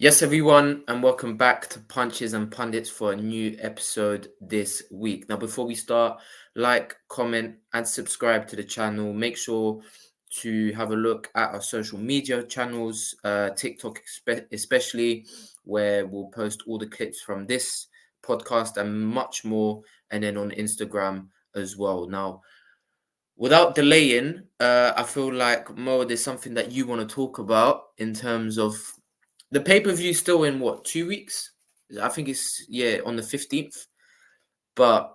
Yes, everyone, and welcome back to Punches and Pundits for a new episode this week. Now, before we start, like, comment, and subscribe to the channel. Make sure to have a look at our social media channels, TikTok especially, where we'll post all the clips from this podcast and much more, and then on Instagram as well. Now, without delaying, I feel like Mo, there's something that you want to talk about in terms of the pay-per-view still in what, 2 weeks? I think it's on the 15th. But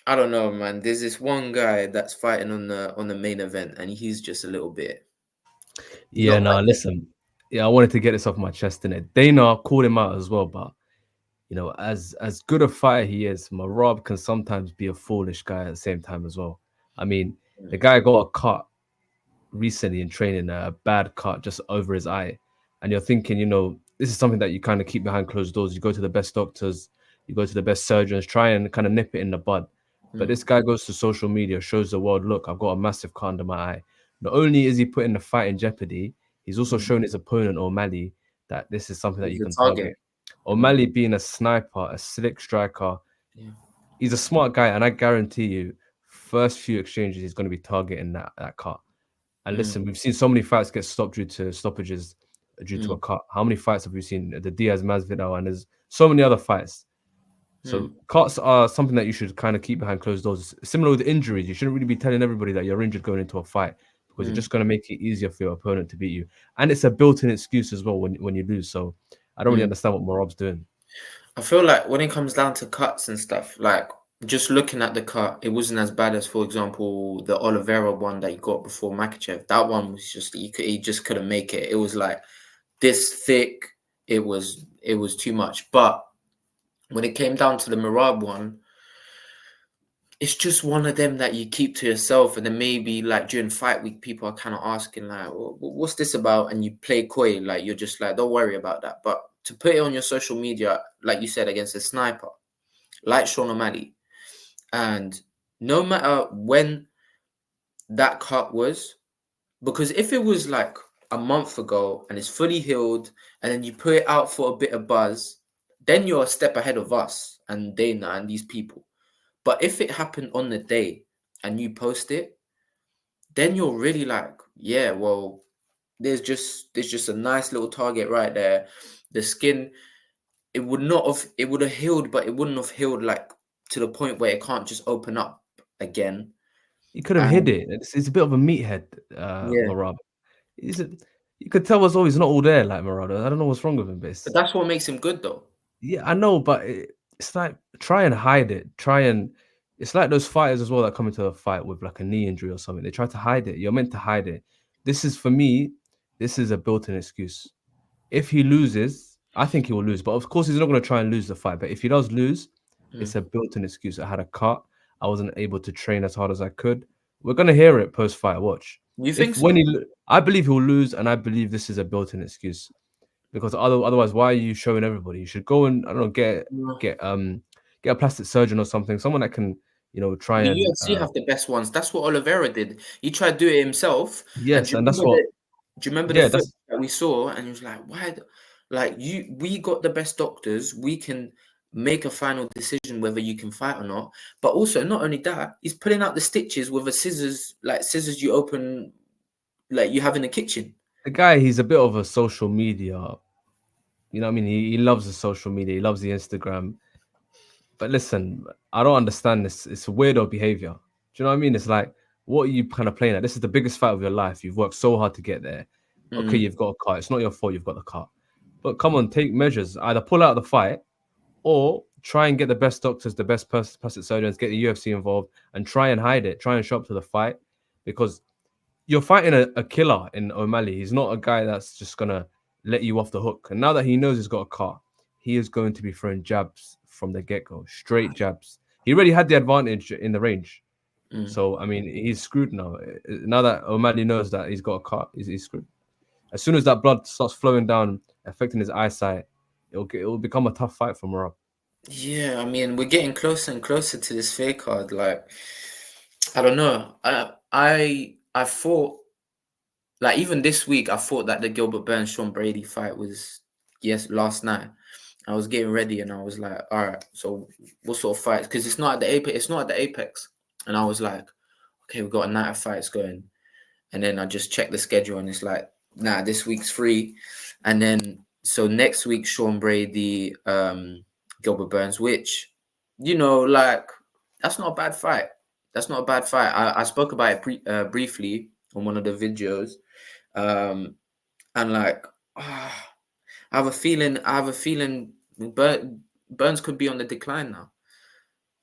I don't know, man. There's this one guy that's fighting on the main event, and he's just a little bit. He's Yeah, not no, quite there. listen. Yeah, I wanted to get this off my chest in it. Dana called him out as well, but as good a fighter he is, Marab can sometimes be a foolish guy at the same time as well. I mean, the guy got a cut recently in training, a bad cut just over his eye, and you're thinking, this is something that you kind of keep behind closed doors. You go to the best doctors, you go to the best surgeons, try and kind of nip it in the bud. But Mm, this guy goes to social media, shows the world, look, I've got a massive cut under my eye. Not only is he putting the fight in jeopardy, he's also mm. shown his opponent O'Malley that this is something that He's you the can target. target. O'Malley being a sniper, a slick striker, Yeah. he's a smart guy, and I guarantee you, first few exchanges, he's going to be targeting that cut. And Mm, listen, we've seen so many fights get stopped due to stoppages due to a mm, cut. How many fights have we seen? The Diaz Masvidal, and there's so many other fights. mm, So cuts are something that you should kind of keep behind closed doors. Similar with injuries, you shouldn't really be telling everybody that you're injured going into a fight because you're mm, just going to make it easier for your opponent to beat you. And it's a built-in excuse as well when you lose. So I don't really mm. understand what Marab's doing. I feel like when it comes down to cuts and stuff, like just looking at the cut, it wasn't as bad as, for example, the Oliveira one that he got before Makachev. That one was just he just couldn't make it. It was like this thick. It was too much. But when it came down to the Merab one, it's just one of them that you keep to yourself, and then maybe like during fight week, people are kind of asking like, "What's this about?" And you play coy, like you're just like, "Don't worry about that." But to put it on your social media, like you said, against a sniper like Sean O'Malley, and no matter when that cut was, because if it was like a month ago and it's fully healed, and then you put it out for a bit of buzz, then you're a step ahead of us and Dana and these people. But if it happened on the day and you post it, then you're really like, yeah, well, there's just a nice little target right there. The skin, it would have healed, but it wouldn't have healed like to the point where it can't just open up again. He could have hid And it. It's a bit of a meathead, yeah, Marab. He's a, you could tell as well he's not all there like Marab. I don't know what's wrong with him, but but that's what makes him good though. yeah, I know, but it's like try and hide it. Try and it's like those fighters as well that come into a fight with like a knee injury or something. They try to hide it. You're meant to hide it. This is for me. This is a built-in excuse. If he loses, I think he will lose. But of course, he's not going to try and lose the fight. But if he does lose, Mm. it's a built-in excuse. I had a cut. I wasn't able to train as hard as I could. We're going to hear it post-fight. Watch. You think If so? when I believe he'll lose, and I believe this is a built-in excuse because otherwise, why are you showing everybody? You should go and I don't know, No. get get a plastic surgeon or something, someone that can try The and UFC have the best ones. That's what Oliveira did. He tried to do it himself. And yes, and that's what do you remember the yeah, footage that's that we saw? And he was like, why? Like we got the best doctors. We can make a final decision whether you can fight or not. But also, not only that, he's pulling out the stitches with a scissors, like scissors you open, like you have in the kitchen. the guy. He's a bit of a social media. You know what I mean? He loves the social media. He loves the Instagram. But listen, I don't understand this. It's weirdo behavior. Do you know what I mean? It's like, what are you kind of playing at? This is the biggest fight of your life. You've worked so hard to get there. Okay, Mm, you've got a cut. It's not your fault you've got the cut. But come on, take measures. Either pull out the fight or try and get the best doctors, the best plastic surgeons, get the UFC involved and try and hide it. Try and show up to the fight because you're fighting a killer in O'Malley. He's not a guy that's just gonna let you off the hook. And now that he knows he's got a car, he is going to be throwing jabs from the get go, straight jabs. He already had the advantage in the range. mm. So I mean, he's screwed now. Now that O'Malley knows that he's got a car, he's screwed. As soon as that blood starts flowing down, affecting his eyesight, it'll become a tough fight for Merab. Yeah, I mean, we're getting closer and closer to this fake card. Like, I don't know. I thought, like, even this week, I thought that the Gilbert Burns Sean Brady fight was. Yes, last night. I was getting ready and I was like, all right, so what sort of fights? Because it's not at the Apex. It's not at the Apex. And I was like, okay, we've got a night of fights going. And then I just checked the schedule and it's like, nah, this week's free. And then so next week, Sean Brady, Gilbert Burns, which, like that's not a bad fight. That's not a bad fight. I spoke about it briefly on one of the videos. Um, and like, I have a feeling Burns could be on the decline now.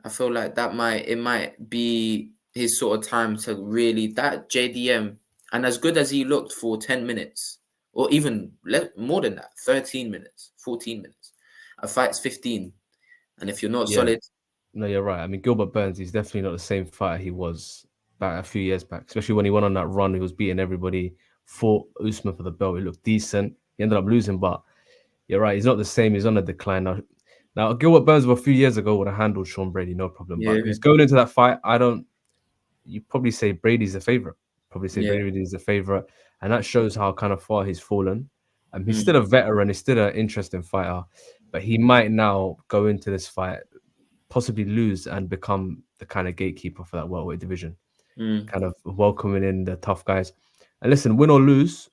I feel like it might be his sort of time to really that JDM, and as good as he looked for 10 minutes or even more than that, 13 minutes, 14 minutes. A fight's 15, and if you're not Yeah, solid, no, you're right. I mean, Gilbert Burns, he's definitely not the same fighter he was back a few years back, especially when he went on that run. He was beating everybody, fought Usman for the belt. He looked decent. He ended up losing, but you're right. He's not the same. He's on a decline now. Now, Gilbert Burns, a few years ago, would have handled Sean Brady, no problem. But yeah, he's going into that fight. You probably say Brady's the favorite. Probably say yeah, Brady is the favorite. And that shows how kind of far he's fallen. He's mm, still a veteran. He's still an interesting fighter. But he might now go into this fight, possibly lose and become the kind of gatekeeper for that welterweight division, mm. kind of welcoming in the tough guys. And listen, win or lose,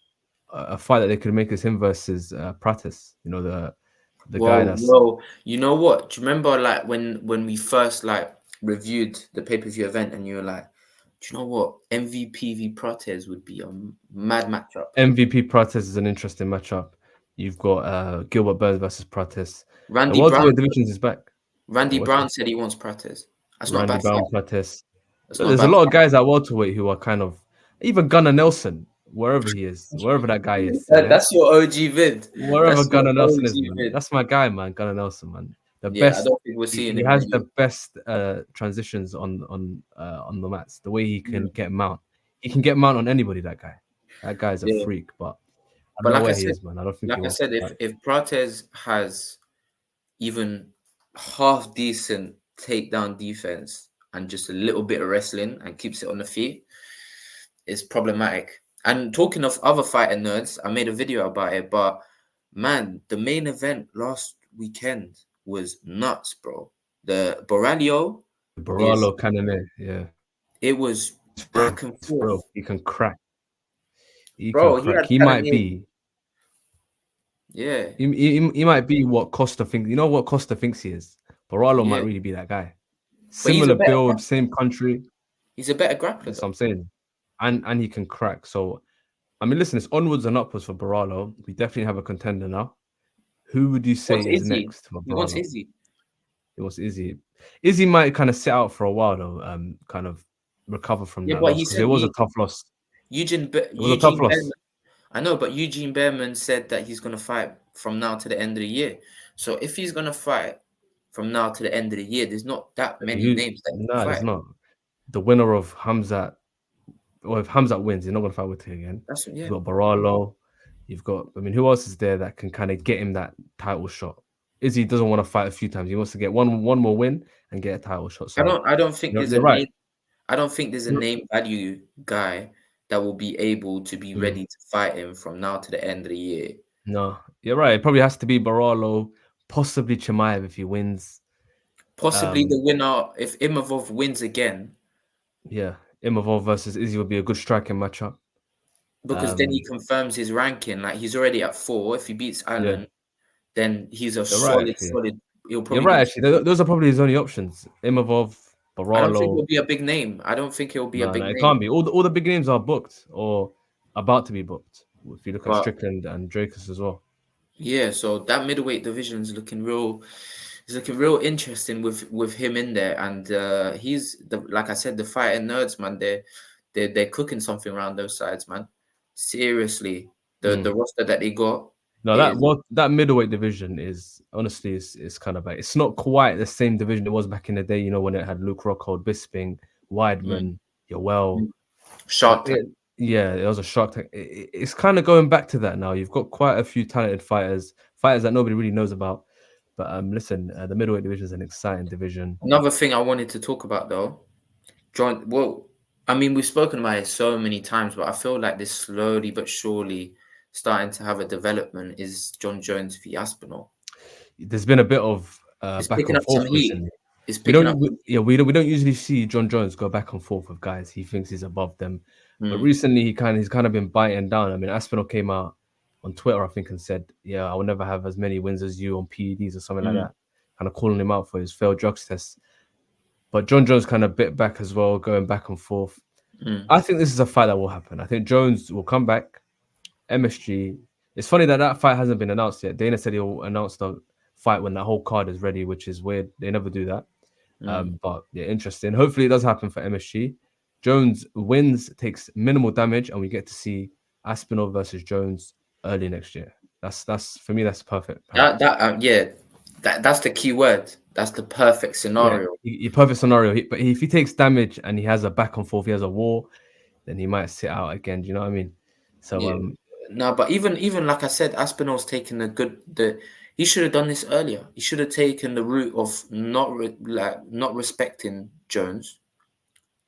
a fight that they could make is him versus Pratis. You know, the guy that's Whoa. You know what? Do you remember like when we first like reviewed the pay-per-view event and you were like, do you know what? MVP v Protez would be a mad matchup. MVP Pratis is an interesting matchup. You've got Gilbert Burns versus Pratis. The Randy Brown welterweight divisions is back. Yeah, Randy what's Brown that? said he wants Protez. That's not a Randy bad Brown fight. Pratis. That's Look, not a there's a bad lot of fight. guys at welterweight who are kind of even Gunnar Nelson, wherever he is, wherever that guy is. Yeah, That's your OG vid. wherever That's your Gunnar Nelson is, OG man. vid. That's my guy, man. Gunnar Nelson, man. The Yeah, I best. don't think we're seeing He him in has the the U. best transitions on the mats. The way he can Mm, get mount. He can get mount on anybody. That guy. That guy's a yeah. freak. But I don't But know where he is, man. I don't think he like I wants to said, if fight. if Protez has even half decent takedown defense and just a little bit of wrestling and keeps it on the feet, it's problematic. And talking of other fighting nerds, I made a video about it, but man, the main event last weekend was nuts, bro. The Borralho is Baralo Canone, yeah. it was It's real. back and It's real. forth. He can crack. He can Bro, he crack. had He might Cannonier. be. Yeah. He might be what Costa thinks. You know what Costa thinks he is. Baralo might Yeah. really be that guy. But Similar build, same country. he's a better grappler That's what though. I'm saying. And he can crack. So I mean, listen, it's onwards and upwards for Baralo. We definitely have a contender now. Who would you say What's is Izzy? next for He wants Baralo? Izzy. It was Izzy. Izzy might kind of sit out for a while though. Kind of recover from Yeah, that but loss he because said it was a tough loss. It was a tough Eugene loss. Behrman. I know, but Eugene Behrman said that he's gonna fight from now to the end of the year. So if he's gonna fight from now to the end of the year, there's not that many names that he can Nah, there's fight. not. The winner of Hamzat, or if Hamzat wins, he's not going to fight with him again. That's You've yeah. got Baralo. You've got, I mean, who else is there that can kind of get him that title shot? Izzy doesn't want to fight a few times. He wants to get one more win and get a title shot. So I don't think there's a you're right. name. I don't think there's a name value guy that will be able to be Mm, ready to fight him from now to the end of the year. no, you're right. It probably has to be Baralo, possibly Chimaev if he wins. Possibly Um, the winner if Imavov wins again, yeah, Imavov versus Izzy would be a good striking matchup. because then he Um, confirms his ranking. Like he's already at 4. If he beats yeah, Allen, then he's a you're right. solid, Actually, solid. He'll you're probably right. be. Actually, those are probably his only options: Imavov, I don't think Baralo. he'll be a big name. I don't think he'll be a No, big no, it name. can't be. All the big names are booked or about to be booked. If you look at But Strickland and Dracus as well. yeah, so that middleweight division is looking real. It's looking real interesting with him in there, and he's the like I said, the fighting nerds, man. They're cooking something around those sides, man. Seriously, the Mm. roster that they got No, is that middleweight division is honestly is kind of like it's not quite the same division it was back in the day. You know when it had Luke Rockhold, Bisping, mm, Weidman, Yoel. mm, Shark Tank. Yeah, it was a Shark Tank. It's kind of going back to that now. You've got quite a few talented fighters that nobody really knows about. But listen, the middleweight division is an exciting division. Another thing I wanted to talk about though, John. Well, I mean we've spoken about it so many times, but I feel like this slowly but surely starting to have a development is John Jones v Aspinall. There's been a bit of It's back picking and up some forth heat. recently. It's We picking don't, up. we don't usually see John Jones go back and forth with guys. He thinks he's above them, but Mm, recently he's kind of been biting down. I mean, Aspinall came out on Twitter, I think, and said, "Yeah, I will never have as many wins as you on PEDs or something like mm, that," kind of calling him out for his failed drugs test. But John Jones kind of bit back as well, going back and forth. mm, I think this is a fight that will happen. I think Jones will come back. MSG. It's funny that that fight hasn't been announced yet. Dana said he'll announce the fight when that whole card is ready, which is weird. They never do that. mm. But yeah, interesting. Hopefully it does happen for MSG. Jones wins, takes minimal damage, and we get to see Aspinall versus Jones early next year. That's for me. That's perfect. Perfect. Yeah, that's the key word. That's the perfect Yeah, scenario. perfect scenario. But if he takes damage and he has a back and forth, he has a war, then he might sit out again. Do you know what I mean? So Yeah. No, but even like I said, Aspinall's taken the. He should have done this earlier. He should have taken the route of not respecting Jones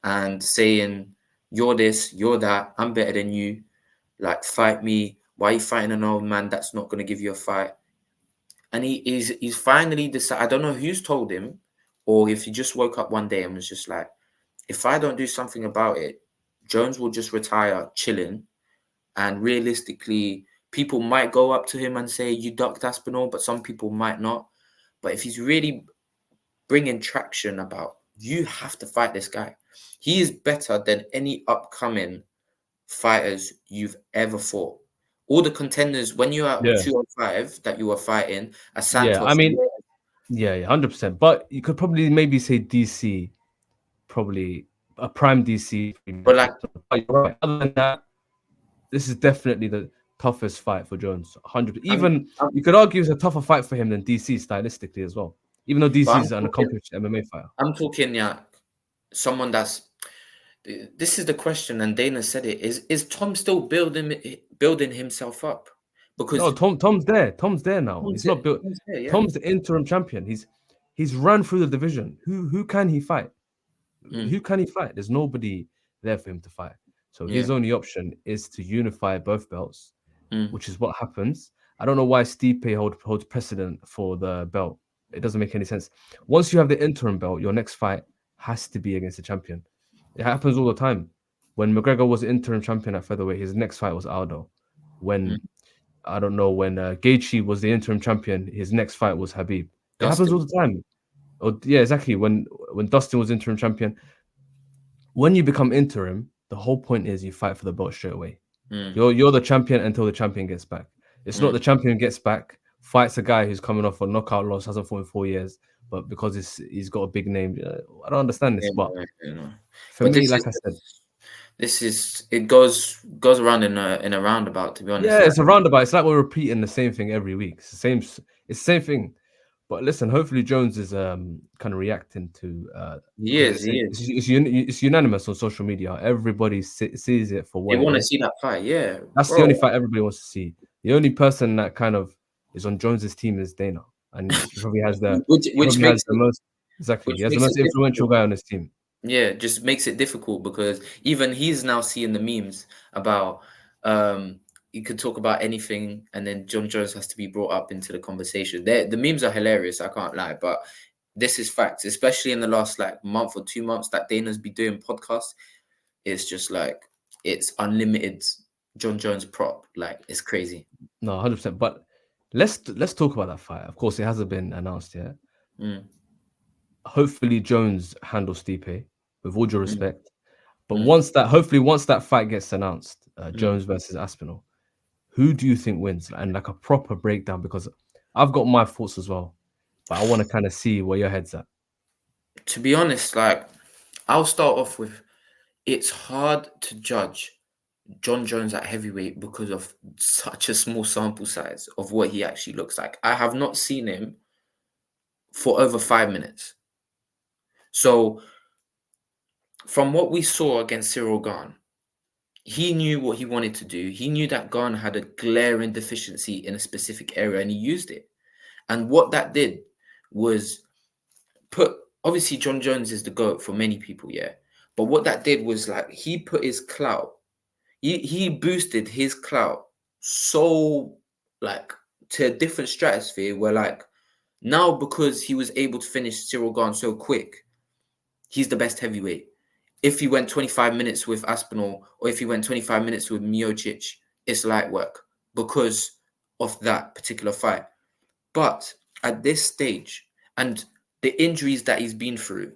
and saying, "You're this, you're that. I'm better than you. Like, fight me. Why are you fighting an old man that's not going to give you a fight?" And he's finally decided. I don't know who's told him, or if he just woke up one day and was just like, "If I don't do something about it, Jones will just retire chilling." And realistically, people might go up to him and say, "You ducked Aspinall," but some people might not. But if he's really bringing traction about, you have to fight this guy. He is better than any upcoming fighters you've ever fought. All the contenders, when you're at yeah, 205 that you were fighting, a yeah. I Santos, mean, yeah, 100%. But you could probably maybe say DC, probably a prime DC. but like, But you're right. Other than that, this is definitely the toughest fight for Jones. 100. I'm, Even I'm, you could argue it's a tougher fight for him than DC stylistically as well. Even though but DC is an accomplished MMA fighter. yeah, someone that's. This is the question, and Dana said it. Is Tom still building himself up? No, Because Tom's there. Tom's there now. Tom's He's not there, built. yeah. Tom's the interim champion. He's run through the division. Who can he fight? Mm, Who can he fight? There's nobody there for him to fight. So yeah. his only option is to unify both belts, Mm, which is what happens. I don't know why Stipe holds precedent for the belt. It doesn't make any sense. Once you have the interim belt, your next fight has to be against the champion. It happens all the time. When McGregor was interim champion at featherweight, his next fight was Aldo. mm. When I don't know when Gaethje was the interim champion, his next fight was Habib. It happens all Dustin. the time. Or yeah, exactly. When Dustin was interim champion, when you become interim, the whole point is you fight for the belt straight away. Mm, You're the champion until the champion gets back. It's not mm. the champion gets back, fights a guy who's coming off a knockout loss, hasn't fought in 4 years, but because he's got a big name. I don't understand this, Yeah, but you know. for But me, like I said, this is it goes around in a roundabout. To be honest, yeah, like it's a roundabout. It's like we're repeating the same thing every week. It's the same thing. But listen, hopefully Jones is kind of reacting to he because is, he is. it's unanimous on social media. Everybody sees it for They what it want to is. see that fight, yeah, That's the bro. only fight everybody wants to see. The only person that kind of is on Jones's team is Dana, and he probably has Which makes the most exactly. He has the most it influential difficult. guy on his team. Yeah, just makes it difficult because even he's now seeing the memes about you could talk about anything and then John Jones has to be brought up into the conversation. The memes are hilarious, I can't lie, but this is facts, especially in the last like month or 2 months that Dana's been doing podcasts. It's just like it's unlimited John Jones prop. Like it's crazy. No, 100%. But let's talk about that fight. Of course, it hasn't been announced yet. Mm, Hopefully, Jones handles Stipe with all due mm, respect. But mm, hopefully, once that fight gets announced, mm. Jones versus Aspinall, who do you think wins? And like a proper breakdown, because I've got my thoughts as well, but I want to kind of see where your head's at. To be honest, like I'll start off with it's hard to judge John Jones at heavyweight because of such a small sample size of what he actually looks like. I have not seen him for over 5 minutes. So, from what we saw against Cyril Gahn, he knew what he wanted to do. He knew that Gahn had a glaring deficiency in a specific area and he used it. And what that did was obviously, John Jones is the GOAT for many people, yeah. But what that did was like he put his clout, he boosted his clout so like to a different stratosphere where like now because he was able to finish Cyril Gane so quick, he's the best heavyweight. If he went 25 minutes with Aspinall or if he went 25 minutes with Miocic, it's light work because of that particular fight. But at this stage and the injuries that he's been through,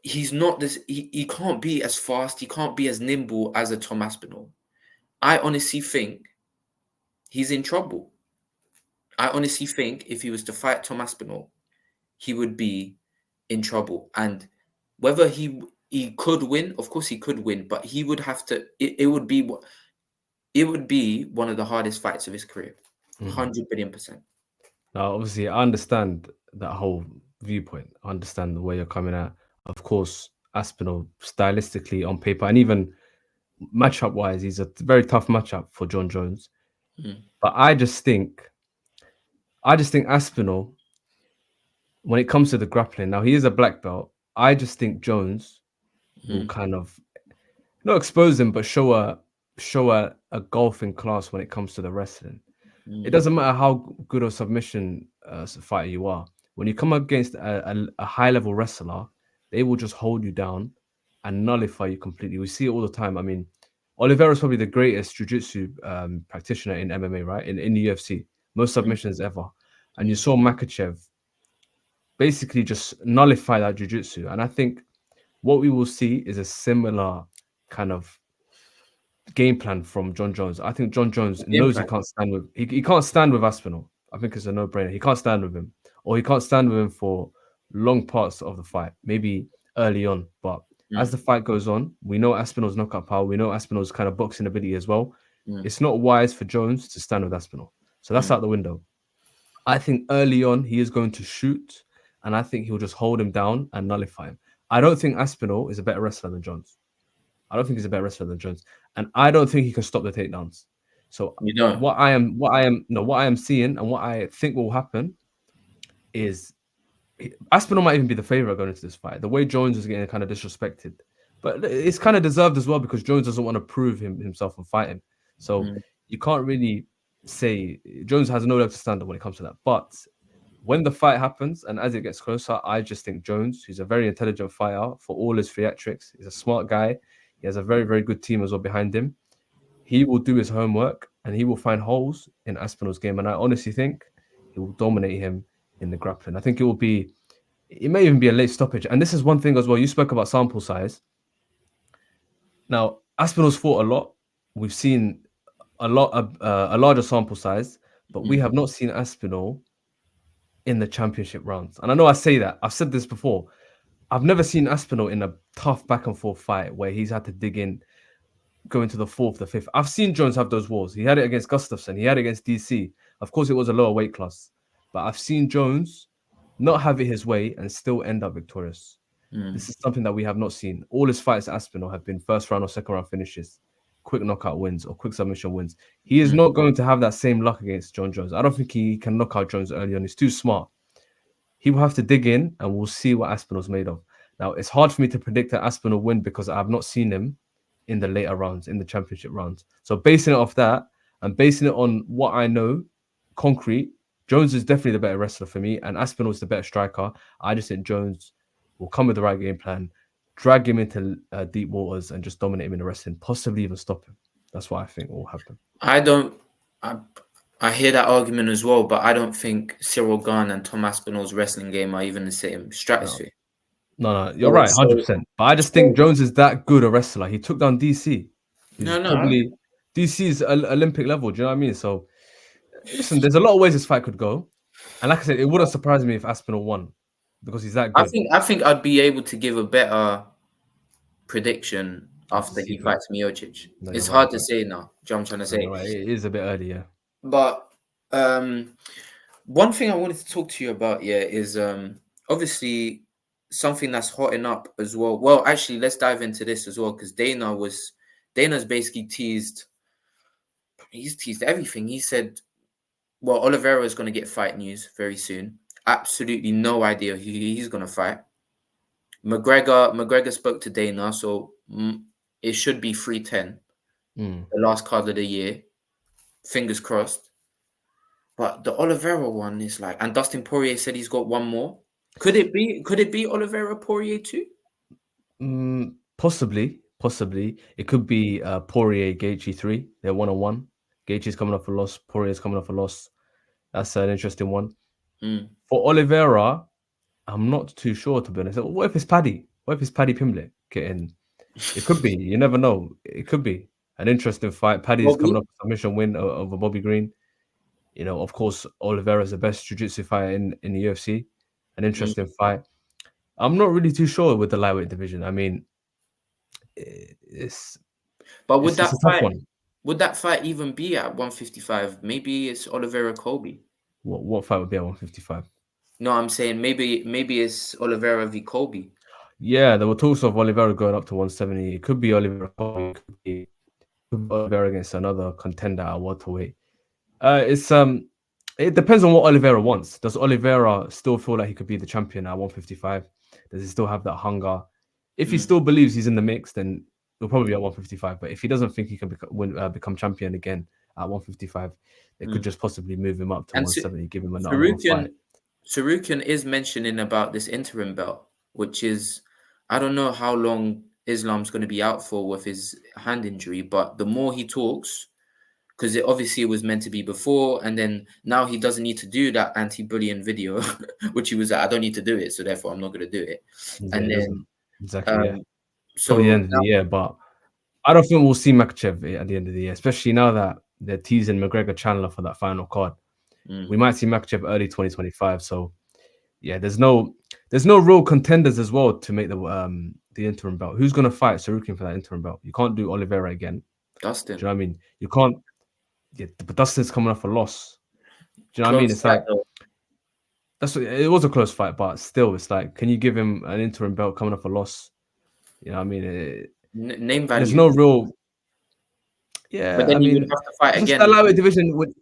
he's not this he can't be as fast, he can't be as nimble as a Tom Aspinall. I honestly think he's in trouble. I honestly think if he was to fight Tom Aspinall, he would be in trouble. And whether he could win, of course he could win, but he would have to. It would be one of the hardest fights of his career, 100 billion%. Now, obviously, I understand that whole viewpoint. I understand the way you're coming at. Of course, Aspinall, stylistically on paper and even matchup wise, he's a very tough matchup for John Jones. But I just think Aspinall, when it comes to the grappling, now he is a black belt. I just think Jones will kind of not expose him, but show a golfing class when it comes to the wrestling. It doesn't matter how good a submission fighter you are. When you come against a high level wrestler, they will just hold you down and nullify you completely. We see it all the time. I mean, Oliveira is probably the greatest jiu-jitsu practitioner in MMA, right? In the UFC, most submissions ever. And you saw Makhachev basically just nullify that jiu-jitsu. And I think what we will see is a similar kind of game plan from John Jones. I think John Jones knows he can't stand with he can't stand with Aspinall. I think it's a no-brainer. He can't stand with him, or he can't stand with him for long parts of the fight, maybe early on. But as the fight goes on, we know Aspinall's knockout power. We know Aspinall's kind of boxing ability as well. It's not wise for Jones to stand with Aspinall. So that's out the window. I think early on he is going to shoot, and I think he'll just hold him down and nullify him. I don't think Aspinall is a better wrestler than Jones. I don't think he's a better wrestler than Jones, and I don't think he can stop the takedowns. So what I am seeing and what I think will happen is Aspinall might even be the favorite going into this fight. The way Jones is getting kind of disrespected, but it's kind of deserved as well because Jones doesn't want to prove himself and fight him. So you can't really say Jones has no leg to stand on when it comes to that. But when the fight happens and as it gets closer, I just think Jones, who's a very intelligent fighter for all his theatrics, he's a smart guy. He has a very, very good team as well behind him. He will do his homework and he will find holes in Aspinall's game. And I honestly think he will dominate him in the grappling. I think it may even be a late stoppage. And this is one thing as well. You spoke about sample size. Now, Aspinall's fought a lot. We've seen a larger sample size, but we have not seen Aspinall in the championship rounds. And I know I say that. I've said this before. I've never seen Aspinall in a tough back and forth fight where he's had to dig in, go into the fourth, the fifth. I've seen Jones have those wars. He had it against Gustafsson. He had it against DC. Of course, it was a lower weight class. But I've seen Jones not have it his way and still end up victorious. This is something that we have not seen. All his fights at Aspinall have been first round or second round finishes, quick knockout wins or quick submission wins. He is not going to have that same luck against John Jones. I don't think he can knock out Jones early on. He's too smart. He will have to dig in and we'll see what Aspinall's made of. Now, it's hard for me to predict that Aspinall will win because I have not seen him in the later rounds, in the championship rounds. So basing it off that and basing it on what I know, concrete, Jones is definitely the better wrestler for me and Aspinall is the better striker. I just think Jones will come with the right game plan, drag him into deep waters and just dominate him in the wrestling, possibly even stop him. That's what I think will happen. I hear that argument as well, but I don't think Cyril Gane and Tom Aspinall's wrestling game are even the same stratosphere. No, you're right, 100%. But I just think Jones is that good a wrestler. He took down DC. Probably DC is Olympic level. Do you know what I mean? So listen, there's a lot of ways this fight could go, and like I said, it wouldn't surprise me if Aspinall won because he's that good. I think I'd be able to give a better prediction after he fights Miocic. It's hard to say now. Do you know what I'm trying to say? Right. It is a bit early, yeah. But one thing I wanted to talk to you about, is obviously something that's hotting up as well. Well, actually, let's dive into this as well because Dana's basically teased. He's teased everything. He said, well, Oliveira is going to get fight news very soon. Absolutely no idea who he's going to fight. McGregor spoke to Dana, so it should be 310, the last card of the year. Fingers crossed. But the Oliveira one is like, and Dustin Poirier said he's got one more. Could it be? Could it be Oliveira Poirier too? Possibly. It could be Poirier Gaethje 3. They're 1-on-1. Gaethje's coming off a loss. Poirier's coming off a loss. That's an interesting one. Mm. For Oliveira, I'm not too sure, to be honest. What if it's Paddy? What if it's Paddy Pimblett getting? It could be. You never know. It could be an interesting fight. Paddy's coming Bobby? up with a submission win over Bobby Green. You know, of course, Oliveira's the best jiu-jitsu fighter in the UFC. An Mm. interesting fight. I'm not really too sure with the lightweight division. I mean, it's But it's a tough one. would that fight even be at 155? Maybe it's Oliveira Kobe. What fight would be at 155? No, I'm saying maybe it's Oliveira v Kobe. Yeah, there were talks of Oliveira going up to 170. It could be Oliveira. It could be Oliveira against another contender at welterweight. It depends on what Oliveira wants. Does Oliveira still feel like he could be the champion at 155? Does he still have that hunger? If he Mm. still believes he's in the mix, then he'll probably be at 155. But if he doesn't think he can become champion again at 155, they could Mm. just possibly move him up to And 170, give him another fight. Sarukian is mentioning about this interim belt, which is, I don't know how long Islam's going to be out for with his hand injury, but the more he talks, because it obviously was meant to be before, and then now he doesn't need to do that anti-bullying video, which he was like, I don't need to do it, so therefore I'm not going to do it. Yeah, And it then, doesn't exactly. Yeah, probably the so end of the year, but I don't think we'll see Makachev at the end of the year, especially now that they're teasing McGregor Chandler for that final card. We might see Makachev early 2025. So yeah, there's no real contenders as well to make the interim belt. Who's gonna fight Sarukian for that interim belt? You can't do Oliveira again. Dustin, Do you know what I mean? You can't. Yeah, but Dustin's coming off a loss. Do you know what I mean? close It's fight like though. it was a close fight, but still, it's like, can you give him an interim belt coming off a loss? You know what I mean? Name There's value, no real. but Yeah, I then you would mean, have to fight it's just again. the lightweight division would.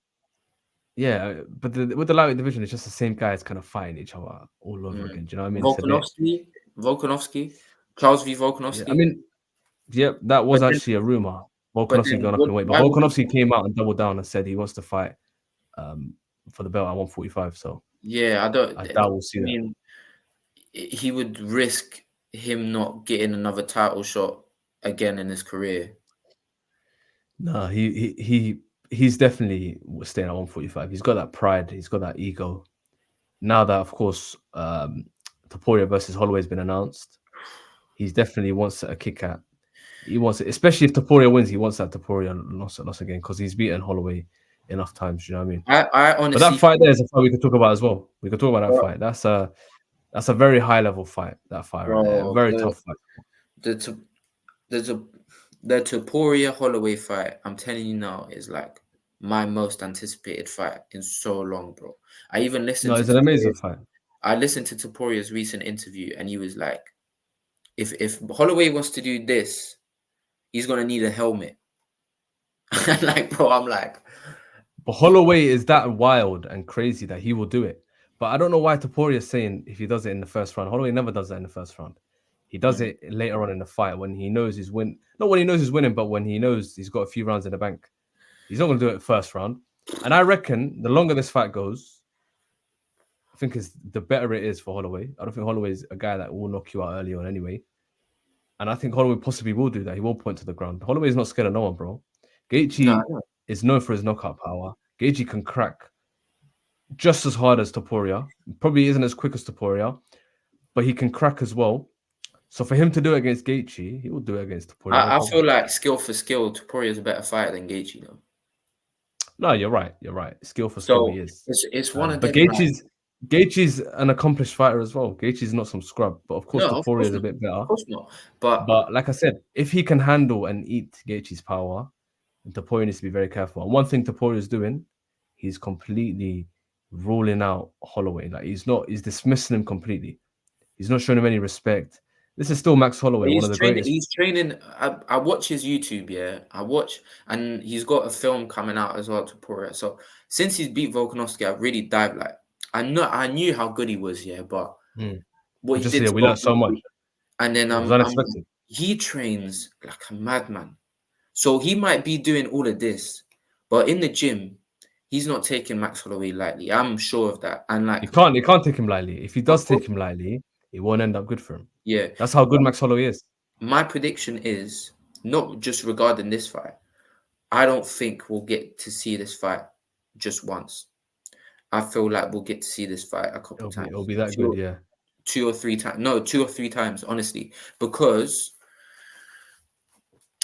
Yeah, but with the lightweight division, it's just the same guys kind of fighting each other all over again. Do you know what I mean? It's a bit. Volkanovski, Charles v Yeah, I Volkanovski. mean, yeah, that was But then, actually a rumor. but Volkanovski then, going up in weight, but why would you? Volkanovski came out and doubled down and said he wants to fight um, for the belt at 145. So Yeah, I don't. I doubt we'll see I that. mean, he would risk him not getting another title shot again in his career. No, he's definitely staying at 145. He's got that pride. He's got that ego. Now that, of course, Topuria versus Holloway has been announced, he definitely wants a kick at. He wants it, especially if Topuria wins. He wants that Topuria loss again because he's beaten Holloway enough times. You know what I mean? I But that honestly, fight there is a fight we could talk about as well. We could talk about that fight. That's a very high level fight. That fight right there, a bro, very tough fight. the there's a the Topuria Holloway fight. I'm telling you now is like my most anticipated fight in so long, bro. I even No, listened to it's an amazing Topuria's, fight. I listened to Topuria's recent interview, and he was like, if Holloway wants to do this, he's gonna need a helmet. Like, bro, I'm like, But Holloway is that wild and crazy that he will do it. But I don't know why Topuria is saying if he does it in the first round. Holloway never does that in the first round. He does it later on in the fight when he knows he's win. Not when he knows he's winning, but when he knows he's got a few rounds in the bank. He's not going to do it first round. And I reckon the longer this fight goes, I think is the better it is for Holloway. I don't think Holloway is a guy that will knock you out early on anyway. And I think Holloway possibly will do that. He will point to the ground. Holloway is not scared of no one, bro. Gaethje is known for his knockout power. Gaethje can crack just as hard as Topuria. Probably isn't as quick as Topuria, but he can crack as well. So for him to do it against Gaethje, he will do it against Topuria. I feel like skill for skill, Topuria is a better fighter than Gaethje, though. No, you're right. You're right. Skill for skill, So he is. it's one of But them. Like, Gaethje's an accomplished fighter as well. Gaethje's not some scrub, but of course no, of Topuria course is a not. bit better. Of course not. But But like I said, if he can handle and eat Gaethje's power, Topuria needs to be very careful. And one thing Topuria is doing, he's completely ruling out Holloway. Like he's dismissing him completely. He's not showing him any respect. This is still Max Holloway, one of the greatest. He's training. I watch his YouTube. Yeah, I watch, and he's got a film coming out as well to Topuria. So since he's beat Volkanovski, I've really dived. Like I knew how good he was. Yeah, but what he did to We learned so much. Volkanovski, and then It was unexpected. he trains like a madman. So he might be doing all of this, But in the gym, he's not taking Max Holloway lightly. I'm sure of that. And like, You can't take him lightly. If he of does course, take him lightly, it won't end up good for him. yeah. That's how good Max Holloway is. My prediction is not just regarding this fight. I don't think we'll get to see this fight just once. I feel like we'll get to see this fight a couple It'll times, be that good, yeah. two or three times. No, 2 or 3 times, honestly, because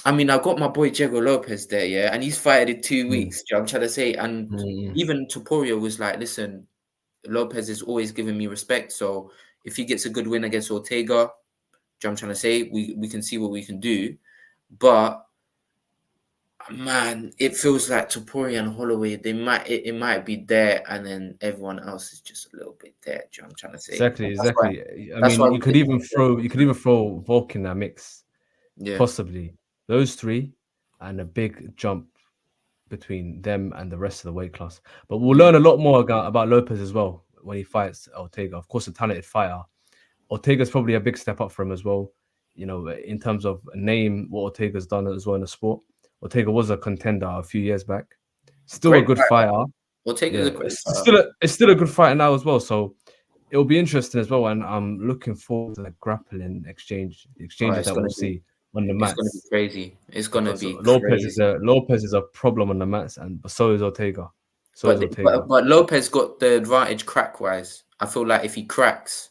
I mean, I've got my boy Diego Lopez there, yeah, and he's fighted in 2 weeks. Do you know what I'm trying to say? And Mm. even Topuria was like, listen, Lopez is always giving me respect. So if he gets a good win against Ortega, do you know what I'm trying to say? We can see what we can do. But man, it feels like Topuria and Holloway, it might be there, and then everyone else is just a little bit there. Do you know what I'm trying to say? Exactly, exactly. I That's mean, why we get you could even throw Volk in that mix, yeah, possibly. Those three, and a big jump between them and the rest of the weight class. But we'll yeah, learn a lot more about Lopez as well when he fights Ortega. Of course, a talented fighter. Ortega's probably a big step up for him as well. You know, in terms of name, what Ortega's done as well in the sport. Ortega was a contender a few years back. Still a great good fighter. fighter. Ortega's Yeah, a great fighter. it's still a good fighter now as well. So it'll be interesting as well, and I'm looking forward to the grappling exchange, the Oh, exchanges that we'll see on the it's gonna be mats, crazy. It's gonna because be crazy. Lopez is a problem on the mats, and so is Ortega. So is But Ortega. Lopez got the advantage crack wise. I feel like if he cracks,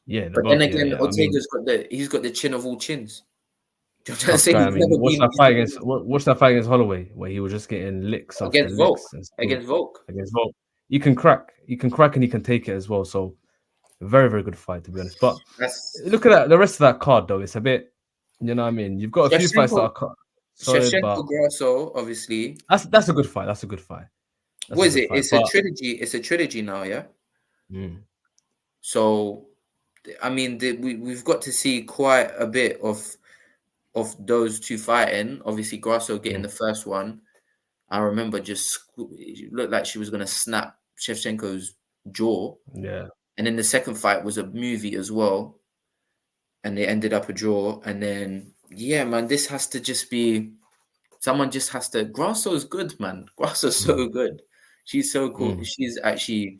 Yeah, they're but then both. Yeah, again, yeah. I mean, he's got the chin of all chins. Do you know what I'm trying to tough say? guy. I mean, watch that fight against Holloway, where he was just getting licks after Against Volk. licks and still Against Volk. against Volk. You can crack, and he can take it as well. So very, very good fight, to be honest. But That's look at that. The rest of that card, though, it's a bit. You know what I mean? You've got a few fights that Shevchenko. are solid, but Grasso, obviously. that's a good fight. That's a good fight. That's What a is good it? fight. But It's a trilogy now, yeah. mm, So, I mean, we've got to see quite a bit of those two fighting. Obviously, Grasso getting mm, the first one. I remember it looked like she was gonna snap Shevchenko's jaw, yeah, and then the second fight was a movie as well, and they ended up a draw. And then yeah, man, this has to just be someone just has to. Grasso's good, man. Grasso's mm, so good. She's so cool. mm. She's actually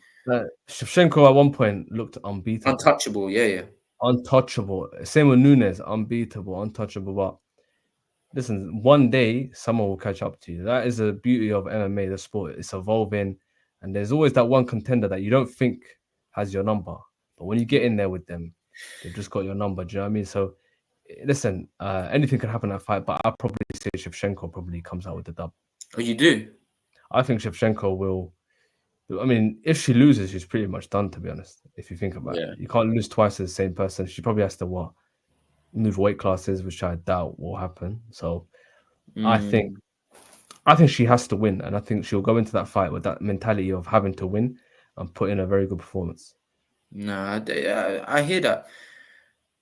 Shevchenko at one point looked unbeatable, untouchable. Yeah, yeah, untouchable. Same with Nunes, unbeatable, untouchable. But listen, one day someone will catch up to you. That is the beauty of MMA, the sport. It's evolving, and there's always that one contender that you don't think has your number, but when you get in there with them, they've just got your number. Do you know what I mean? So, listen, anything can happen in that fight, but I'll probably say Shevchenko probably comes out with the dub. Oh, you do? I think Shevchenko will. I mean, if she loses, she's pretty much done. To be honest, if you think about it, Yeah. you can't lose twice to the same person. She probably has to what move weight classes, which I doubt will happen. So I think Mm, I think she has to win, and I think she'll go into that fight with that mentality of having to win and put in a very good performance. nah, I hear that.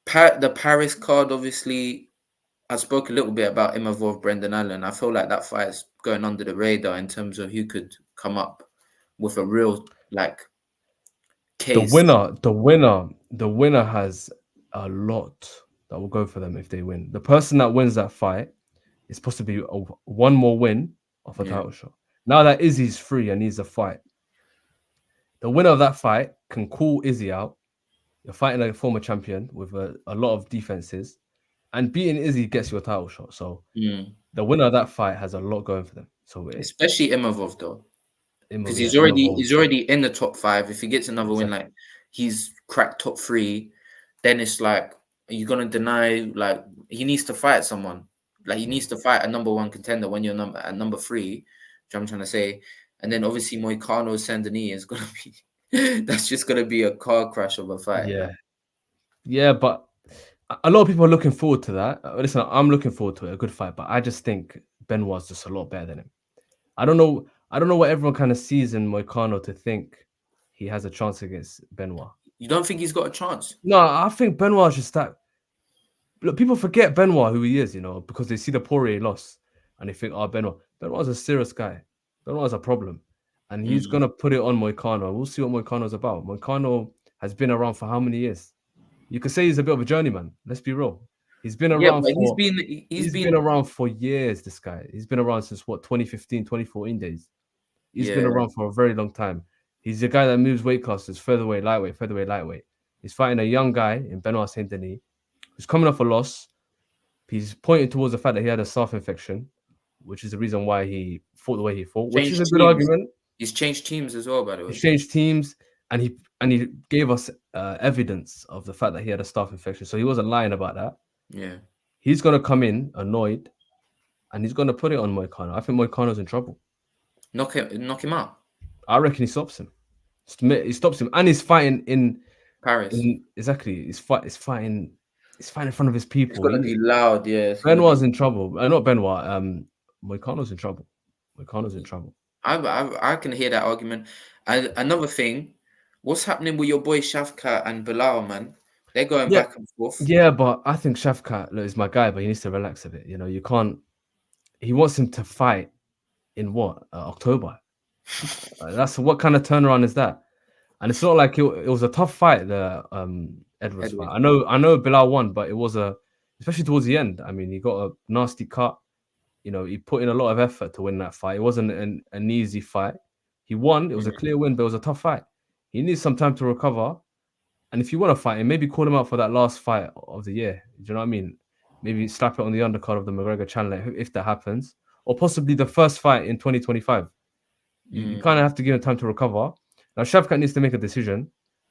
The Paris card, obviously, I spoke a little bit about Imavov Brendan Allen. I feel like that fight is going under the radar in terms of who could come up with a real like The case. winner, the winner, the winner has a lot that will go for them if they win. The person that wins that fight is possibly one more win of a Yeah. title shot. Now that Izzy's free and needs a fight, the winner of that fight can call Izzy out. You're fighting a former champion with a lot of defenses, and beating Izzy gets you a title shot. So Mm. the winner of that fight has a lot going for them. So Especially Imavov though, because Yeah, Imavov, he's already in the top five. If he gets another win, exactly. like he's cracked top three, then it's like, are you gonna deny? Like he needs to fight someone. Like he needs Mm. to fight a number one contender when you're at number three. Which I'm trying to say, and then obviously Moicano Sandini is gonna be. That's just gonna be a car crash of a fight. Yeah, Like yeah, but a lot of people are looking forward to that. Listen, I'm looking forward to it, a good fight, but I just think Benoit's just a lot better than him. I don't know. I don't know what everyone kind of sees in Moicano to think he has a chance against Benoit. you don't think he's got a chance? No, I think Benoit's just that. Look, people forget Benoit who he is, because they see the Poirier loss and they think, oh, Benoit's a serious guy. Benoit's a problem. And he's Mm. going to put it on Moicano. We'll see what Moicano's about. Moicano has been around for how many years? You could say he's a bit of a journeyman. Let's be real. He's been Yeah, around but for he's he's been been around for years. This guy, he's been around since what 2015, 2014 days. He's been yeah. around for a very long time. He's the guy that moves weight classes, featherweight, lightweight. He's fighting a young guy in Benoit Saint Denis who's coming off a loss. He's pointing towards the fact that he had a staph infection, which is the reason why he fought the way he fought, which is Changed a good teams. argument. He's changed teams as well, by the He way. changed teams, and he gave us evidence of the fact that he had a staph infection, so he wasn't lying about that. Yeah. He's gonna come in annoyed, and he's gonna put it on Moicano. I think Moicano's in trouble. Knock him out. I reckon he stops him. He stops him, and he's fighting Paris. exactly. He's fighting. He's fighting in front of his It's people. gonna be loud, yeah. It's gonna be. Benoit's in trouble. Not Benoit. Moicano's in trouble. Moicano's in trouble. I can hear that argument. And another thing, what's happening with your boy Shavkat and Belal, man? They're going Yeah, back and forth. yeah, but I think Shavkat is my guy, but he needs to relax a bit. You know, you can't. He wants him to fight in what October. That's what kind of turnaround is that? And it's not like it was a tough fight, the Edwards fight. Edwards. I know Belal won, but it was especially towards the end. I mean, he got a nasty cut. You know, he put in a lot of effort to win that fight. It wasn't an easy fight. He won. It was a clear win, but it was a tough fight. He needs some time to recover. And if you want to fight him, maybe call him out for that last fight of the year. Do you know what I mean? Maybe slap it on the undercard of the McGregor Chandler if that happens, or possibly the first fight in 2025. You kind of have to give him time to recover. Now, Shavkat needs to make a decision.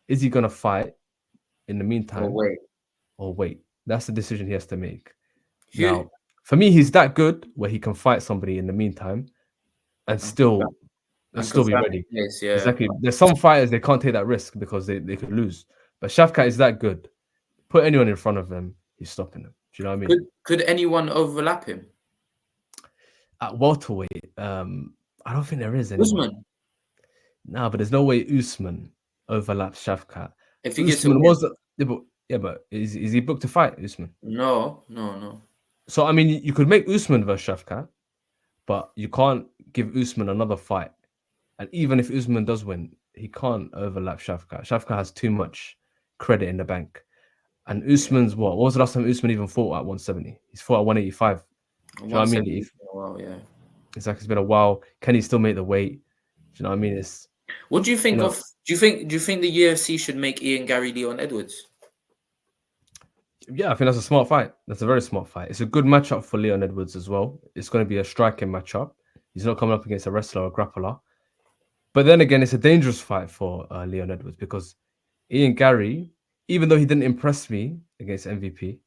Is he going to fight in the meantime or wait? That's the decision he has to make. Now, for me, he's that good where he can fight somebody in the meantime and still be ready. Yes, yeah. Exactly. There's some fighters, they can't take that risk because they could lose. But Shavkat is that good. Put anyone in front of him, he's stopping them. Do you know what I mean? Could anyone overlap him? At welterweight, I don't think there is anyone. Usman. No, but there's no way Usman overlaps Shavkat. If he gets a Usman win. was but is he booked to fight Usman? No. So I mean, you could make Usman versus Shavkat, but you can't give Usman another fight. And even if Usman does win, he can't overlap Shavkat. Shavkat has too much credit in the bank. And Usman's what? What was the last time Usman even fought at 170? He's fought at 185. Do you know what I mean? Well, yeah. It's been a while. Can he still make the weight? Do you know what I mean? What do you think of? Do you think the UFC should make Ian Gary Leon Edwards? Yeah, I think that's a smart fight. That's a very smart fight. It's a good matchup for Leon Edwards as well. It's going to be a striking matchup. He's not coming up against a wrestler or a grappler. But then again, it's a dangerous fight for Leon Edwards because Ian Gary, even though he didn't impress me against MVP,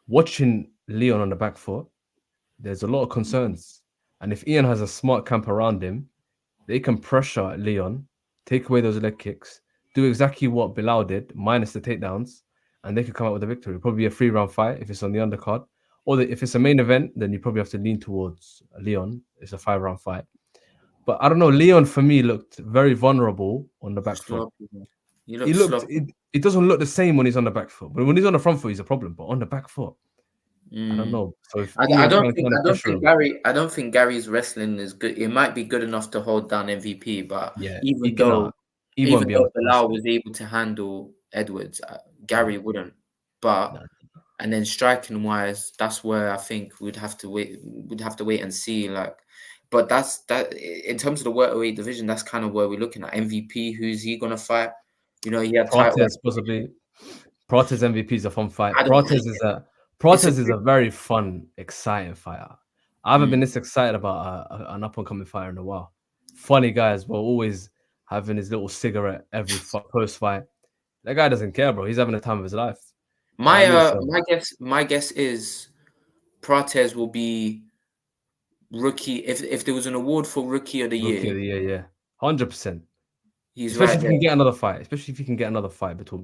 watching Leon on the back foot, there's a lot of concerns. And if Ian has a smart camp around him, they can pressure Leon, take away those leg kicks, do exactly what Belal did, minus the takedowns, and they could come out with a victory. It'll probably be a 3-round fight if it's on the undercard. Or if it's a main event, then you probably have to lean towards Leon. It's a 5-round fight. But I don't know. Leon, for me, looked very vulnerable on the back foot. He looked. It doesn't look the same when he's on the back foot. But when he's on the front foot, he's a problem. But on the back foot, I don't know. So if I don't think Gary's wrestling is good. It might be good enough to hold down MVP, but even though Belal was able to handle Edwards, Gary wouldn't. But and then striking wise, that's where I think we'd have to wait. We'd have to wait and see. But that's in terms of the welterweight division. That's kind of where we're looking at MVP. Who's he gonna fight? You know, he had Prates possibly. Prates MVP is a fun fight. Prates is a very fun, exciting fighter. I haven't been this excited about an up-and-coming fighter in a while. Funny guy as well, always having his little cigarette every post-fight. That guy doesn't care, bro. He's having the time of his life. My guess is Prates will be rookie. If there was an award for rookie of the year. Rookie of the year, yeah. 100%. Especially if he can get another fight. Especially if he can get another fight before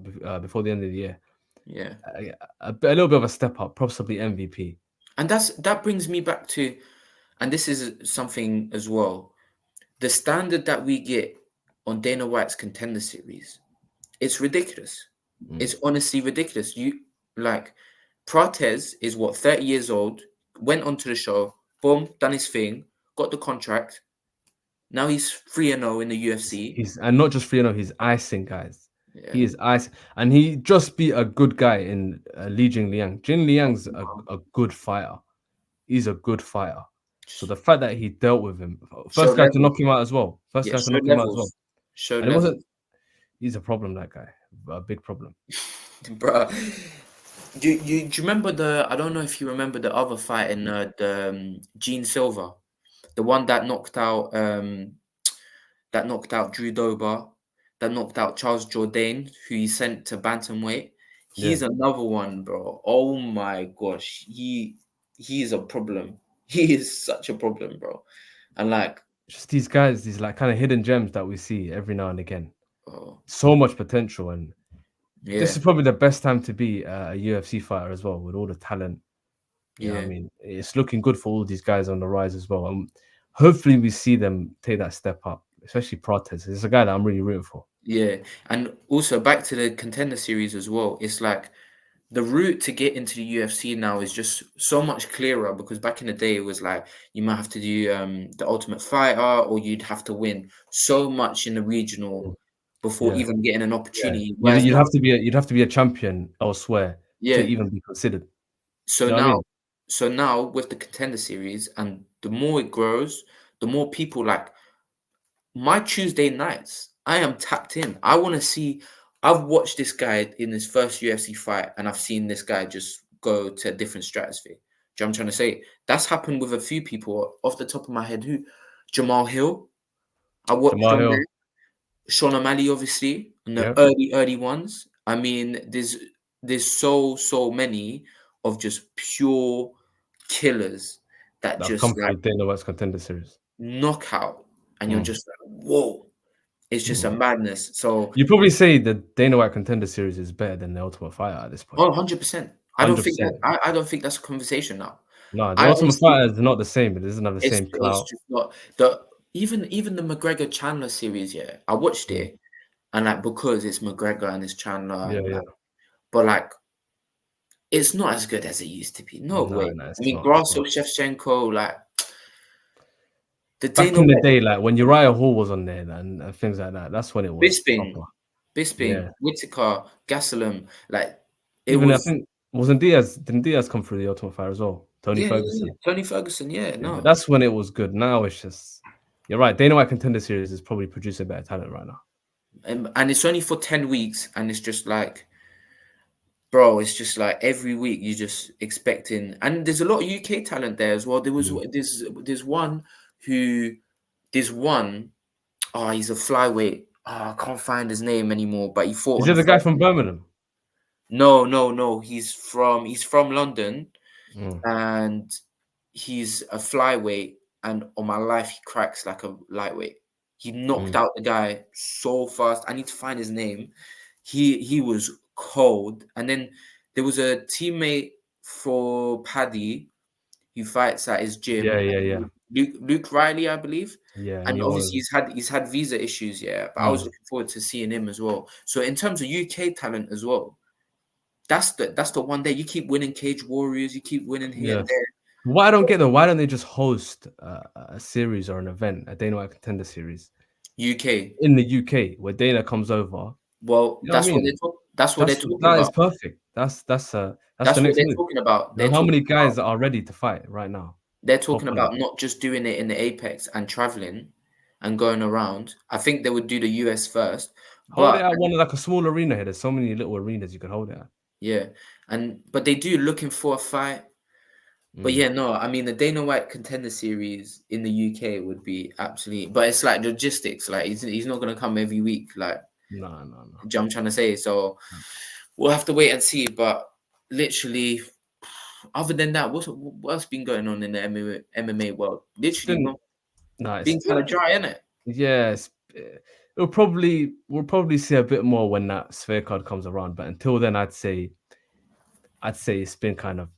the end of the year. Yeah. A little bit of a step up, possibly MVP. And that brings me back to, and this is something as well, the standard that we get on Dana White's Contender Series, it's ridiculous. It's honestly ridiculous. Prates is 30 years old, went onto the show, boom, done his thing, got the contract. Now he's 3-0 in the UFC. And not just 3-0, he's icing guys. He Yeah. is ice, and he just beat a good guy in Li Jingliang. Jin Liang's a good fighter. He's a good fighter. So the fact that he dealt with him, first Showed guy to levels. knock him out as well. First Yeah, guy to showed knock him out as well. levels. Showed And it levels. wasn't. He's a problem. That guy, a big problem. Bro, do you remember the? I don't know if you remember the other fight in the Gene Silver, the one that knocked out Drew Dober, that knocked out Charles Jourdain, who he sent to bantamweight. Yeah, He's another one, bro. Oh my gosh, he's a problem. He is such a problem, bro. And like, just these guys, these like kind of hidden gems that we see every now and again. oh So much potential, and this yeah, is probably the best time to be a UFC fighter as well, with all the talent. You know what I yeah, mean? It's looking good for all these guys on the rise as well. And hopefully we see them take that step up, especially Protez. It's a guy that I'm really rooting for. yeah. And also back to the contender series as well. It's like the route to get into the UFC now is just so much clearer because back in the day it was like you might have to do the Ultimate Fighter or you'd have to win so much in the regional Mm. before Yeah, even getting an yeah. opportunity. You'd, Whereas you'd now, have to be a champion elsewhere to yeah. even be considered. Do So you know what I now, mean? so now with the contender series, and the more it grows, the more people like my Tuesday nights. I am tapped in. I want to see. I've watched this guy in his first UFC fight, and I've seen this guy just go to a different stratosphere. Do you know what I'm trying to say? That's happened with a few people off the top of my head. Who? Jamal Hill. I watched Jamal on there. Hill. Sean O'Malley, obviously, in the Yeah. early ones. I mean, there's so many of just pure killers that That have come just like through Dana White's contender series. knockout, and you're Mm, just like, whoa, it's just a mm. madness. So, You probably say the Dana White contender series is better than the Ultimate Fighter at this point. 100%. I don't think that 100%. I don't think that's a conversation now. No, the I Ultimate honestly, Fighter is not the same. It doesn't have the same it's clout. just not the even the McGregor Chandler series. Yeah, I watched Mm. it, and like because it's McGregor and it's Chandler, Yeah, and like, yeah. but like it's not as good as it used to be. No No, way. no, I it's mean, not. It's Grasso, not. Shevchenko, like the Back Dana in the White, day, like when Uriah Hall was on there and things like that, that's when it was proper. Bisping, Yeah. Whitaker, Gastelum, like it Even I was. think wasn't Diaz didn't Diaz come through the Ultimate Fighter as well? Tony Yeah, yeah, yeah. Ferguson. Tony Ferguson. Yeah, Yeah, but no, that's when it was good. Now it's just you're right. Dana White contender series is probably producing better talent right now. and it's only for 10 weeks, and it's just like. Bro, it's just like every week you just expecting, and there's a lot of UK talent there as well. Mm. There's one who there's one. Oh, he's a flyweight. Oh, I can't find his name anymore, but he fought Is on it the the guy first. from Birmingham? No, no, no. He's from London, Mm, and he's a flyweight. And on my life, he cracks like a lightweight. He knocked mm. out the guy so fast. I need to find his name. He was cold. And then there was a teammate for Paddy who fights at his Yeah, gym. yeah, yeah. Luke Riley, I believe. Yeah, I And knew one of obviously them. he's had visa issues, yeah. But I was Mm. looking forward to seeing him as well. So in terms of UK talent as well, that's the one there. You keep winning Cage Warriors, you keep winning here Yeah. and there. Why I don't get them? Why don't they just host a series or an event, a Dana White contender series UK. in the UK where Dana comes over? Well, You know what I mean? that's what they're talking That is about. perfect. That's the That's what next they're move. talking about. You know how many guys are ready to fight right now? They're Top talking 100. about not just doing it in the Apex and traveling and going around. I think they would do the US first, Hold it but at one like a small arena here. There's so many little arenas you could hold it at. yeah, but they do looking for a fight. But Mm. yeah, no, I mean the Dana White Contender Series in the UK would be absolutely, but it's like logistics. Like he's not gonna come every week. Like, No, no, no. do you know what I'm trying to say? So we'll have to wait and see. But literally, other than that, what else been going on in the MMA world? It's Literally, been not nice. been kind of dry, isn't it? Yes. We'll probably see a bit more when that sphere card comes around. But until then, I'd say it's been kind of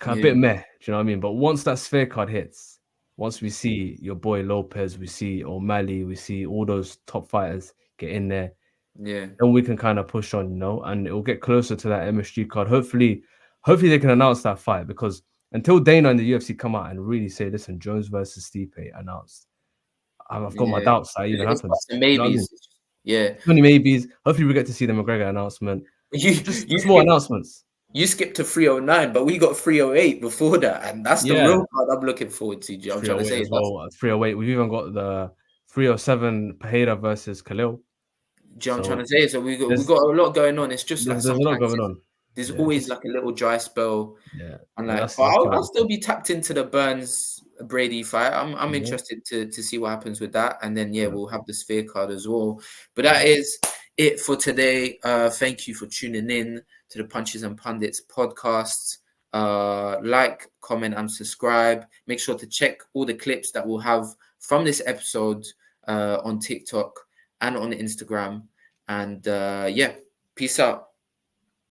a Yeah, bit meh. Do you know what I mean? But once that sphere card hits, once we see your boy Lopez, we see O'Malley, we see all those top fighters get in there, yeah, then we can kind of push on, and it will get closer to that MSG card. Hopefully they can announce that fight because until Dana and the UFC come out and really say, listen, Jones versus Stipe announced, I've got my yeah. doubts that even It's happens. lots of You know what I maybes. mean? Yeah. Only maybes. Hopefully, we get to see the McGregor announcement. You Just you small skipped announcements. you skipped to 309, but we got 308 before that, and that's the Yeah, real card I'm looking forward to. I'm trying to 308 say as that's. well. 308. We've even got the 307 Pajeda versus Khalil. Do you know what I'm trying So to say? So we there's got a lot going on. It's just like there's a lot sometimes going on. there's Yeah, always just like a little dry spell, yeah, and but like, that's but exactly I'll what still we be tapped into the Burns Brady fight. I'm yeah, interested to see what happens with that, and then yeah, yeah, we'll have the Sphere card as well. But yeah. that is it for today. Thank you for tuning in to the Punches and Pundits podcast. Like, comment, and subscribe. Make sure to check all the clips that we'll have from this episode on TikTok and on Instagram. And yeah, peace out.